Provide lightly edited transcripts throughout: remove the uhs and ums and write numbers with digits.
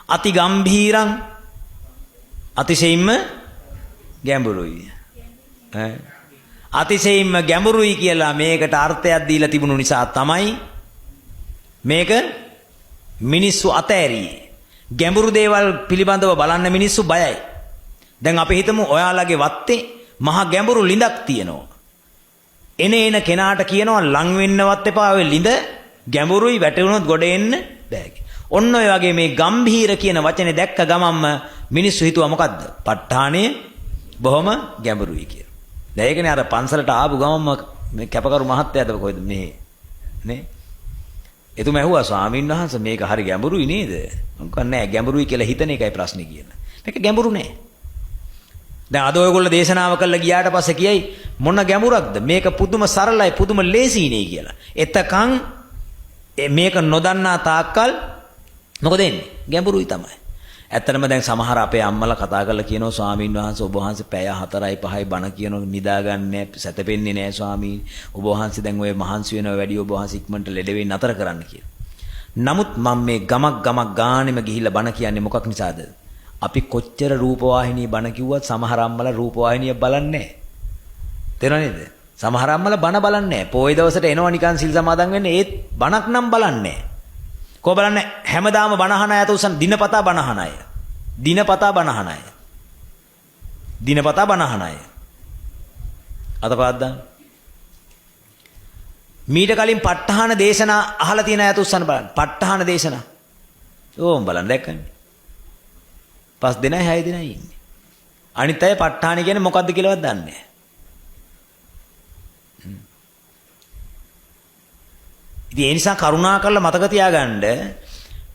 අති ගම්භීරං අතිශයින්ම ගැඹුරුයි. අතිශයින්ම ගැඹුරුයි කියලා මේකට අර්ථයක් දීලා තිබුණු නිසා තමයි මේක මිනිස්සු අතෑරියේ. ගැඹුරු දේවල් පිළිබඳව බලන්න මිනිස්සු බයයි. දැන් අපි හිතමු ඔයාලගේ වත්තේ මහා ගැඹුරු ළිඳක් තියෙනවා. එන කෙනාට කියනවා ලං වෙන්නවත් එපා ඔය ළිඳ ගැඹුරුයි වැටුණොත් ගොඩ එන්න බෑ. ඔන්න ඔය වගේ මේ ගම්භීර කියන වචනේ දැක්ක ගමන්ම මිනිස්සු හිතුවා මොකද්ද? ප ဋ ාණය බොහොම ගැඹුරුයි කියලා. දැන් ඒකනේ අර පන්සලට ආපු ගමන්ම මේ කැපකරු මහත්තයාද කොහෙද මේ නේ? එතුමා ඇහුවා ස්වාමීන් වහන්සේ මේක හරි ගැඹුරුයි නේද? මම කිව්වා නෑ ගැඹුරුයි කියලා හිතන එකයි ප්‍රශ්නේ කියලා. මේක ගැඹුරු නෑ. දැන් අද ඔයගොල්ලෝ දේශනාව කළා ගියාට පස්සේ කියයි මොන ගැඹුරක්ද? මේක පුදුම සරලයි පුදුම ලේසියිනේ කියලා. එතකන් මේක නොදන්නා තාක්කල් මොකද වෙන්නේ? ගැඹුරුයි තමයි. ඇත්තටම දැන් සමහර අපේ අම්මලා කතා කරලා කියනවා ස්වාමීන් වහන්සේ ඔබ වහන්සේ පැය 4යි 5යි බණ කියනවා නිදාගන්නේ සැතපෙන්නේ නැහැ ස්වාමීන්. ඔබ වහන්සේ දැන් ඔය මහන්සි වෙනවා වැඩි ඔබ වහන්සේ ඉක්මනට ලෙඩ වෙන්න නතර කරන්න කියලා. නමුත් මම මේ ගමක් ගානෙම ගිහිල්ලා බණ කියන්නේ මොකක් නිසාද? අපි කොච්චර රූපවාහිනී බණ කිව්වත් සමහර අම්මලා රූපවාහිනිය බලන්නේ නැහැ. තේරෙනවද නේද? සමහර අම්මලා බණ බලන්නේ නැහැ. පොයි දවසට එනවා නිකන් සිල් සමාදන් වෙන්න ඒත් බණක් නම් බලන්නේ නැහැ. කො බලන්න හැමදාම බණහන අය උසන් දිනපතා බණහන අය. දිනපතා බණහන අය. දිනපතා බණහන අය. අතපාද්දා. මීට කලින් ප ဋ ාණ දේශනා අහලා තියෙන අය උසන් බලන්න. ප ဋ ාණ දේශනා. ඕම් බලන්න දැක්කනේ. 5 දෙනයි 6 දෙනයි ඉන්නේ. අනිත් අය ප ဋ ාණ කියන්නේ මොකද්ද කියලාවත් දන්නේ නැහැ. ඉතින් ඒ නිසා කරුණා කරලා මතක තියාගන්න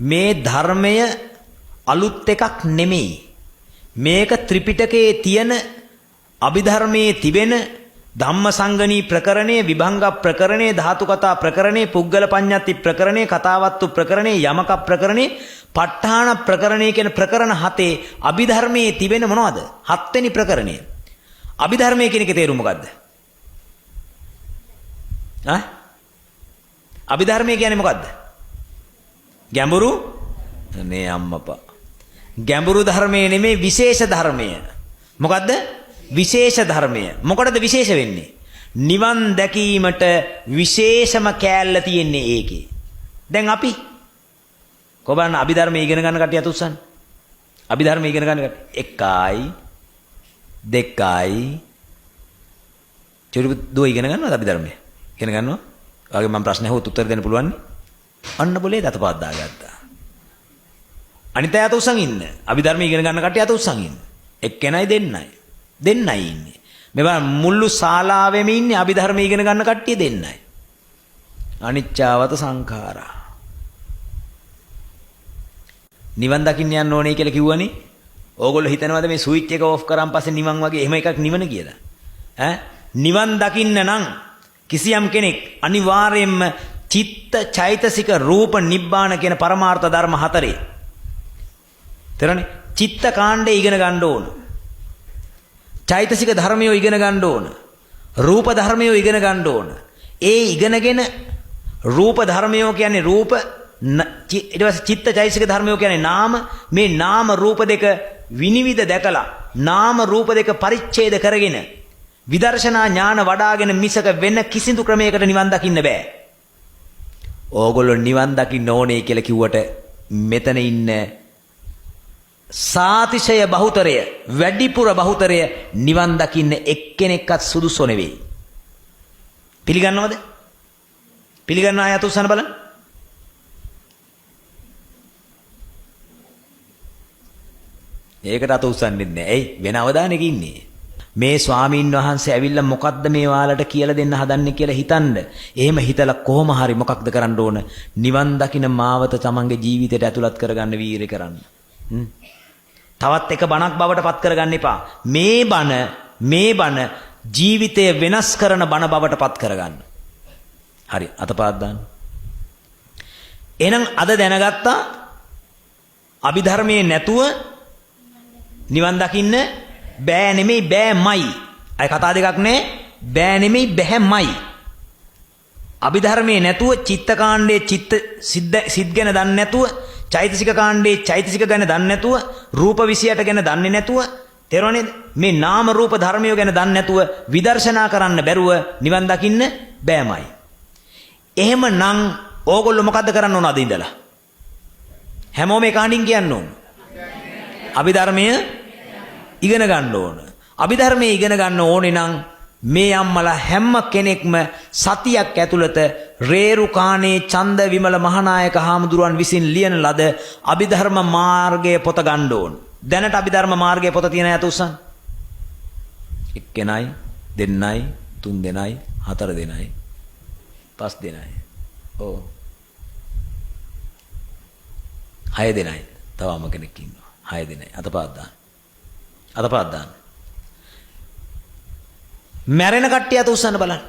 මේ ධර්මය අලුත් එකක් නෙමෙයි. මේක ත්‍රිපිටකයේ තියෙන අභිධර්මයේ තිබෙන ධම්මසංගණී ප්‍රකරණයේ විභංග ප්‍රකරණයේ ධාතු කතා ප්‍රකරණයේ පුද්ගල පඤ්ඤාති ප්‍රකරණයේ කතාවත්තු ප්‍රකරණයේ යමක ප්‍රකරණයේ ප ဋ ාණ ප්‍රකරණයේ කියන ප්‍රකරණ 7 අභිධර්මයේ තිබෙන මොනවද? 7 වෙනි ප්‍රකරණය. අභිධර්මයේ කියන එකේ තේරුම මොකද්ද? අභිධර්මය කියන්නේ මොකද්ද? ගැඹුරු නේ අම්මපා. ගැඹුරු ධර්මයේ නෙමෙයි විශේෂ ධර්මය. මොකද්ද? විශේෂ ධර්මය. මොකටද විශේෂ වෙන්නේ? නිවන් දැකීමට විශේෂම කෑල්ල තියෙන්නේ ඒකේ. දැන් අපි කොබන්න අභිධර්මය ඉගෙන ගන්න කටියට උස්සන්න. අභිධර්මය ඉගෙන ගන්න කටිය 1යි 2යි චුරු දුව ඉගෙන ගන්නවද අභිධර්මය? ඉගෙන ගන්නවා? ඔයාගේ මම ප්‍රශ්න අහුවොත් උත්තර දෙන්න පුළුවන් නේ? අන්න બોලේ දතපාත් දාගත්තා. අනිත් අය අත උස්සන් ඉන්න. අභිධර්ම ඉගෙන ගන්න කට්ටිය අත උස්සන් ඉන්න. එක්කෙනයි දෙන්නයි ඉන්නේ. මේ මුළු ශාලාවෙම ඉන්නේ අභිධර්ම ඉගෙන ගන්න කට්ටිය දෙන්නයි. අනිච්චාවත සංඛාරා. නිවන් දකින්න යන්න ඕනේ කියලා කිව්වනේ. ඕගොල්ලෝ හිතනවාද මේ ස්විච් එක ඕෆ් කරාන් පස්සේ නිවන් වගේ එහෙම එකක් නිවන කියලා? නිවන් දකින්න නම් කිසියම් කෙනෙක් අනිවාර්යයෙන්ම චිත්ත චෛතසික රූප නිබ්බාන කියන පරමාර්ථ ධර්ම 4. තේරෙන්නේ? චිත්ත කාණ්ඩේ ඉගෙන ගන්න ඕන. චෛතසික ධර්මයෝ ඉගෙන ගන්න ඕන. රූප ධර්මයෝ ඉගෙන ගන්න ඕන. ඒ ඉගෙනගෙන රූප ධර්මයෝ කියන්නේ රූප ඊට පස්සේ චිත්ත චෛතසික ධර්මයෝ කියන්නේ නාම. මේ නාම රූප දෙක විනිවිද දැකලා නාම රූප දෙක පරිච්ඡේද කරගෙන විදර්ශනා ඥාන වඩාගෙන මිසක වෙන කිසිදු ක්‍රමයකට නිවන් දකින්න බෑ. ඕගොල්ලෝ නිවන් දකින්න ඕනේ කියලා කිව්වට මෙතන ඉන්න සාතිශය බහුතරය වැඩිපුර බහුතරය නිවන් දකින්න එක්කෙනෙක්වත් සුදුසු නෙවෙයි. පිළිගන්නවද? පිළිගන්න අය අත උස්සන්න බලන්න. ඒකට අත උස්සන්නේ නැහැ. ඇයි? වෙන අවදානයක ඉන්නේ. මේ ස්වාමීන් වහන්සේ ඇවිල්ලා මොකද්ද මේ වාලට කියලා දෙන්න හදන්නේ කියලා හිතන්න. එහෙම හිතලා කොහොම හරි මොකක්ද කරන්න ඕන? නිවන් දකින්න මාවත තමන්ගේ ජීවිතයට ඇතුළත් කරගන්න වීරය කරන්න. තවත් එක බණක් බවට පත් කරගන්න එපා. මේ බණ ජීවිතය වෙනස් කරන බණ බවට පත් කරගන්න. හරි අතපාත් දාන්න. එහෙනම් අද දැනගත්තා අභිධර්මයේ නැතුව නිවන් දකින්න බෑ නෙමෙයි බෑමයි. අය කතා දෙකක් නෑ. බෑ නෙමෙයි බෑමයි. අභිධර්මයේ නැතුව චිත්තකාණ්ඩයේ චිත්ත සිද්ද ගැන දන්නේ නැතුව චෛතසික කාණ්ඩේ චෛතසික ගැන දන්නේ නැතුව රූප 28 ගැන දන්නේ නැතුව තේරෙනවද මේ නාම රූප ධර්මය ගැන දන්නේ නැතුව විදර්ශනා කරන්න බැරුව නිවන් දකින්න බෑමයි. එහෙමනම් ඕගොල්ලෝ මොකද්ද කරන්න ඕන අද ඉඳලා? හැමෝම ඒ කාණ්ඩින් කියන්න ඕන. අභිධර්මය ඉගෙන ගන්න ඕන. අභිධර්මයේ ඉගෙන ගන්න ඕනේ නම් මේ අම්මලා හැම කෙනෙක්ම සතියක් ඇතුළත රේරුකාණේ චන්ද විමල මහානායක හාමුදුරුවන් විසින් ලියන ලද අභිධර්ම මාර්ගයේ පොත ගන්න ඕන. දැනට අභිධර්ම මාර්ගයේ පොත තියෙන අය උස්සන්. එක්කෙනයි, දෙන්නයි, තුන් දෙනයි, හතර දෙනයි, පස් දෙනයි. ඕ. හය දෙනයි. තවම කෙනෙක් ඉන්නවා. හය දෙනයි. අතපාත් දාන්න. අතපාත් දාන්න. මැරෙන කට්ටිය අත උස්සන්න බලන්න.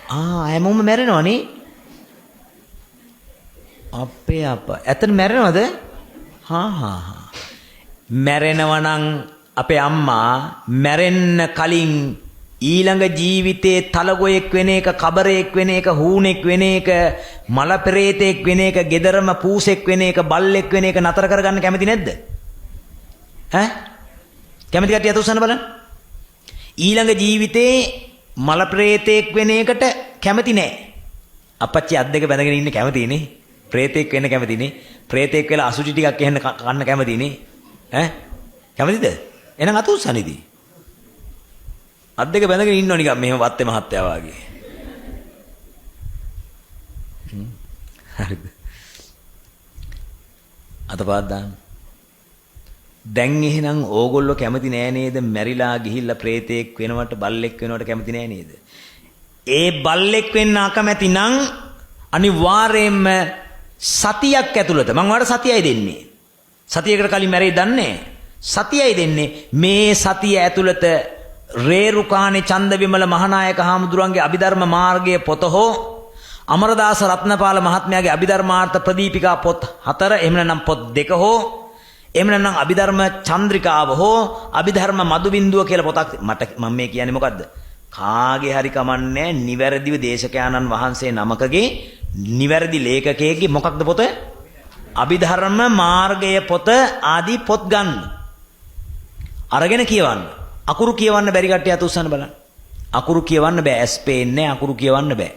හැමෝම මැරෙනවනේ. අපේ අප්පා. ඇත්තට මැරෙනවද? මැරෙනවා නම් අපේ අම්මා මැරෙන්න කලින් ඊළඟ ජීවිතේ තලගොයෙක් වෙන එක, කබරයෙක් වෙන එක, හූනෙක් වෙන එක, මල පෙරේතෙක් වෙන එක, gederama පූසෙක් වෙන එක, බල්ලෙක් වෙන එක නතර කරගන්න කැමති නැද්ද? කැමති කට්ටිය අත උස්සන්න බලන්න. ඊළඟ ජීවිතේ මල ප්‍රේතෙක් වෙන එකට කැමති නෑ. අපච්චි අත් දෙක බැඳගෙන ඉන්න කැමතිනේ. ප්‍රේතෙක් වෙන්න කැමතිනේ. ප්‍රේතෙක් වෙලා අසුචි ටිකක් එහෙන්න කන්න කැමතිනේ. කැමතිද? එහෙනම් අත උස්සන්න ඉතින්. අත් දෙක බැඳගෙන ඉන්නව නිකන් මෙහෙම වත්තේ මහත්තයා වගේ. හරිද? අතපාත් දාන්න. දැන් එහෙනම් ඕගොල්ලෝ කැමති නෑ නේද? මැරිලා ගිහිල්ලා ප්‍රේතෙක් වෙනවට, බල්ලෙක් වෙනවට කැමති නෑ නේද? ඒ බල්ලෙක් වෙන්න අකමැති නම් අනිවාර්යයෙන්ම සතියක් ඇතුළත මම ඔයාලට සතියයි දෙන්නේ. සතියකට කලින් මැරෙයි දන්නේ. සතියයි දෙන්නේ. මේ සතිය ඇතුළත රේරුකාණේ චන්ද විමල මහානායක හාමුදුරුවන්ගේ අභිධර්ම මාර්ගයේ පොත හෝ අමරදාස රත්නපාල මහත්මයාගේ අභිධර්මාර්ථ ප්‍රදීපිකා පොත් 4 එහෙම නැත්නම් පොත් 2 හෝ එහෙම නැත්නම් අභිධර්ම චන්ද්‍රිකාව හෝ අභිධර්ම මදුබින්දුව කියලා පොතක් මම මේ කියන්නේ මොකද්ද? කාගේ හරි කමන්නේ නිවැරදිව දේශකයාණන් වහන්සේ නමකගේ නිවැරදි ලේඛකයෙක්ගේ මොකක්ද පොත? අභිධර්ම මාර්ගයේ පොත ආදී පොත් ගන්න. අරගෙන කියවන්න. අකුරු කියවන්න බැරි කට්ටිය අත උස්සන්න බලන්න. අකුරු කියවන්න බෑ. ඇස් පේන්නේ අකුරු කියවන්න බෑ.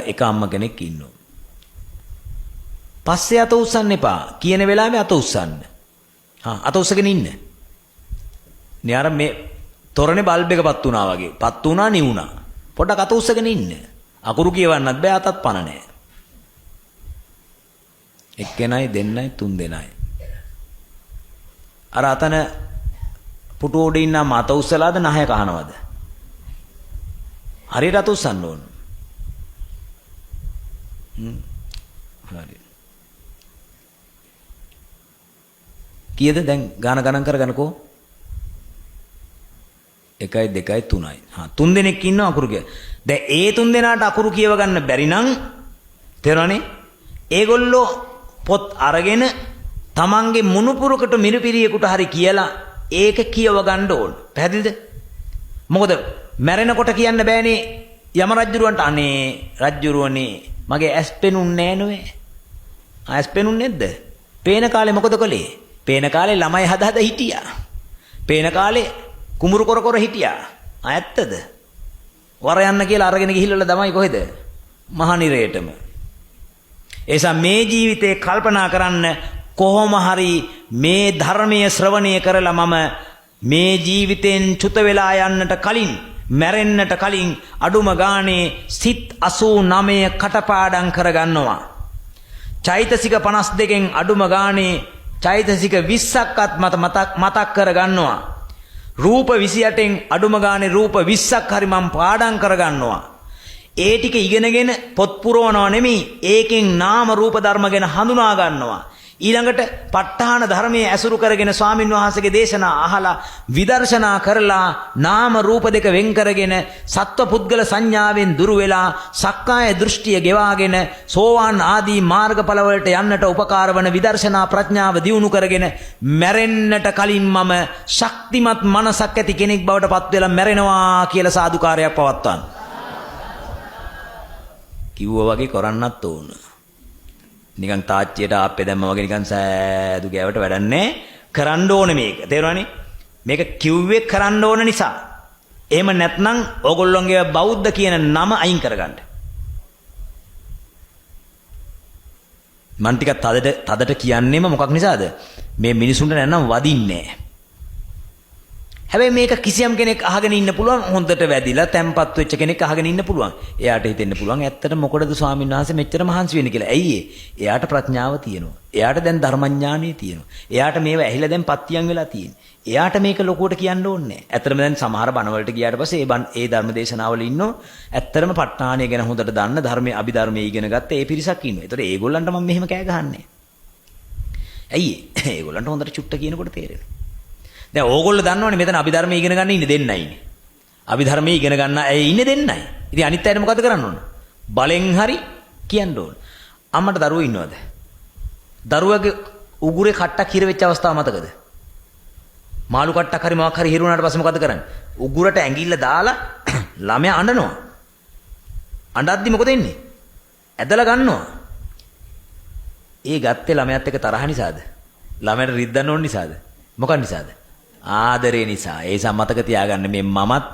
එක අම්ම කෙනෙක් ඉන්නවා. පස්සේ අත උස්සන්න එපා. කියන වෙලාවේ අත උස්සන්න. අත උස්සගෙන ඉන්න. න්යාර මේ තොරණේ බල්බ් එක පත් වුණා වගේ. පත් වුණා නිවුණා. පොඩ්ඩක් අත උස්සගෙන ඉන්න. අකුරු කියවන්නත් බෑ, අතත් පන නැහැ. එක්කෙනයි, දෙන්නයි, තුන් දෙනයි. අර අතන පුටු උඩ ඉන්නම අත උස්සලාද නහය කහනවද? හරියට අත උස්සන්න ඕන. හරි. කීයද දැන් ගාන ගණන් කරගන්නකෝ? 1 2 3යි. තුන් දෙනෙක් ඉන්නවා අකුරු කිය. දැන් ඒ තුන් දෙනාට අකුරු කියව ගන්න බැරි නම් තේරෙනවනේ? ඒගොල්ලෝ පොත් අරගෙන තමන්ගේ මුණුපුරකට මිරිපිරියෙකුට හරි කියලා ඒක කියව ගන්න ඕන. පැහැදිලිද? මොකද මැරෙනකොට කියන්න බෑනේ යම රජුරවන්ට අනේ රජුරවනේ මගේ ඇස් පෙනුන්නේ නෑ නෝවේ. ඇස් පෙනුන්නේ නැද්ද? පේන කාලේ මොකද කළේ? පේන කාලේ ළමයි හද හිටියා. පේන කාලේ කුඹුරු කර කර හිටියා. ඇත්තද? වර යන්න කියලා අරගෙන ගිහිල්ලා තමයි කොහෙද? මහනිරේටම. එසා මේ ජීවිතේ කල්පනා කරන්න කොහොම හරි මේ ධර්මයේ ශ්‍රවණය කරලා මම මේ ජීවිතෙන් චුත වෙලා යන්නට කලින් මැරෙන්නට කලින් අඩුම ගානේ සිත් 89 කටපාඩම් කරගන්නවා. චෛතසික 52කින් අඩුම ගානේ චෛතසික 20ක්වත් මතක් කරගන්නවා. රූප 28න් අඩුම ගානේ රූප 20ක් හරි මම පාඩම් කරගන්නවා. ඒ ටික ඉගෙනගෙන පොත් පුරවනවා නෙමෙයි, ඒකෙන් නාම රූප ධර්ම ගැන හඳුනා ගන්නවා. ඊළඟට ප ဋ ාණ ධර්මයේ ඇසුරු කරගෙන ස්වාමින් වහන්සේගේ දේශනා අහලා විදර්ශනා කරලා නාම රූප දෙක වෙන් කරගෙන සත්ව පුද්ගල සංඥාවෙන් දුරු වෙලා සක්කාය දෘෂ්ටිය ගෙවාගෙන සෝවාන් ආදී මාර්ගඵල වලට යන්නට උපකාර වන විදර්ශනා ප්‍රඥාව දියුණු කරගෙන මැරෙන්නට කලින් මම ශක්තිමත් මනසක් ඇති කෙනෙක් බවට පත් වෙලා මැරෙනවා කියලා සාදුකාරයක් පවත්වන්න. කිව්වා වගේ කරන්නත් ඕන. නිකන් තාච්චියට ආප්පේ දැම්මා වගේ නිකන් සෑදු ගෑවට වැඩක් නැහැ. කරන්න ඕනේ මේක. තේරුණානේ? මේක කිව්වේ කරන්න ඕන නිසා. එහෙම නැත්නම් ඕගොල්ලෝගේ බෞද්ධ කියන නම අයින් කරගන්න. මන් ටිකක් තදට කියන්නේම මොකක් නිසාද? මේ මිනිසුන්ට නැත්නම් වදින්නේ නැහැ. හැබැයි මේක කිසියම් කෙනෙක් අහගෙන ඉන්න පුළුවන් හොඳට වැදිලා තැම්පත් වෙච්ච කෙනෙක් අහගෙන ඉන්න පුළුවන්. එයාට හිතෙන්න පුළුවන් ඇත්තට මොකටද ස්වාමීන් වහන්සේ මෙච්චර මහන්සි වෙන්නේ කියලා. ඇයි එයාට ප්‍රඥාව තියෙනවා. එයාට දැන් ධර්මඥානෙ තියෙනවා. එයාට මේව ඇහිලා දැන් පත්‍යයන් වෙලා තියෙන්නේ. එයාට මේක ලොකුවට කියන්න ඕනේ නැහැ. ඇත්තටම දැන් සමහර බණවලට ගියාට පස්සේ ඒ ධර්ම දේශනාවල ඉන්නෝ ඇත්තටම ප ဋ ාණය ගැන හොඳට දන්න ධර්මයේ අභිධර්මයේ ඉගෙන ගත්ත ඒ පිරිසක් ඉන්නවා. ඒතකොට ඒගොල්ලන්ට මම මෙහෙම කෑ ගහන්නේ. ඇයි ඒගොල්ලන්ට හොඳට චුට්ට කියනකොට තේරෙනවා. දැන් ඕගොල්ලෝ දන්නවනේ මෙතන අභිධර්මයේ ඉගෙන ගන්න ඉන්නේ දෙන්නයිනේ. අභිධර්මයේ ඉගෙන ගන්න අය ඉන්නේ දෙන්නයි. ඉතින් අනිත් අයට මොකද කරන්න ඕන? බලෙන් හරි කියන්න ඕන. අම්මට දරුවෝ ඉන්නවද? දරුවගේ උගුරේ කට්ටක් හිර වෙච්ච අවස්ථාව මතකද? මාළු කට්ටක් හරි මොකක් හරි හිරුණාට පස්සේ මොකද කරන්නේ? උගුරට ඇඟිල්ල දාලා ළමයා අඬනවා. අඬද්දි මොකද වෙන්නේ? ඇදලා ගන්නවා. ඒ ගත්තේ ළමයාත් එක්ක තරහ නිසාද? ළමයාට රිද්දන්න ඕන නිසාද? මොකක් නිසාද? ආදරේ නිසා. ඒ සම්මතක තියාගන්න මේ මමත්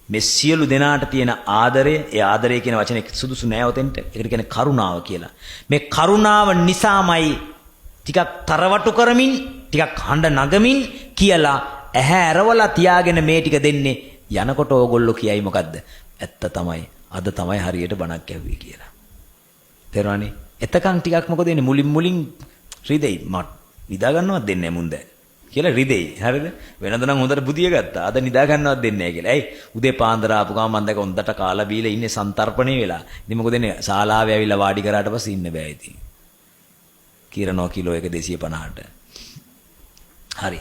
මේ සියලු දෙනාට තියෙන ආදරය, ඒ ආදරය කියන වචනේ සුදුසු නෑ ඔතෙන්ට. ඒකට කියන්නේ කරුණාව කියලා. මේ කරුණාව නිසාමයි ටිකක් තරවටු කරමින්, ටිකක් හඬ නගමින් කියලා ඇහැ ඇරවලා තියාගෙන මේ ටික දෙන්නේ. යනකොට ඕගොල්ලෝ කියයි මොකද්ද? ඇත්ත තමයි. අද තමයි හරියට බණක් ඇහුවේ කියලා. තේරුණානේ? එතකන් ටිකක් මොකද වෙන්නේ? මුලින් රිදෙයි. මට නිදා ගන්නවත් දෙන්නේ නැහැ මුන්ද. කියලා රිදෙයි. හරිද? වෙනද නම් හොඳට බුදිය ගත්තා. අද නිදා ගන්නවත් දෙන්නේ නැහැ කියලා. ඇයි? උදේ පාන්දර ආපු ගමන් මම දැක හොඳට කාලා බීලා ඉන්නේ සන්තරපණේ වෙලා. ඉතින් මොකද වෙන්නේ? ශාලාවේ ඇවිල්ලා වාඩි කරාට පස්සේ ඉන්න බෑ ඉතින්. කිරණෝ කිලෝ 1 250ට. හරි.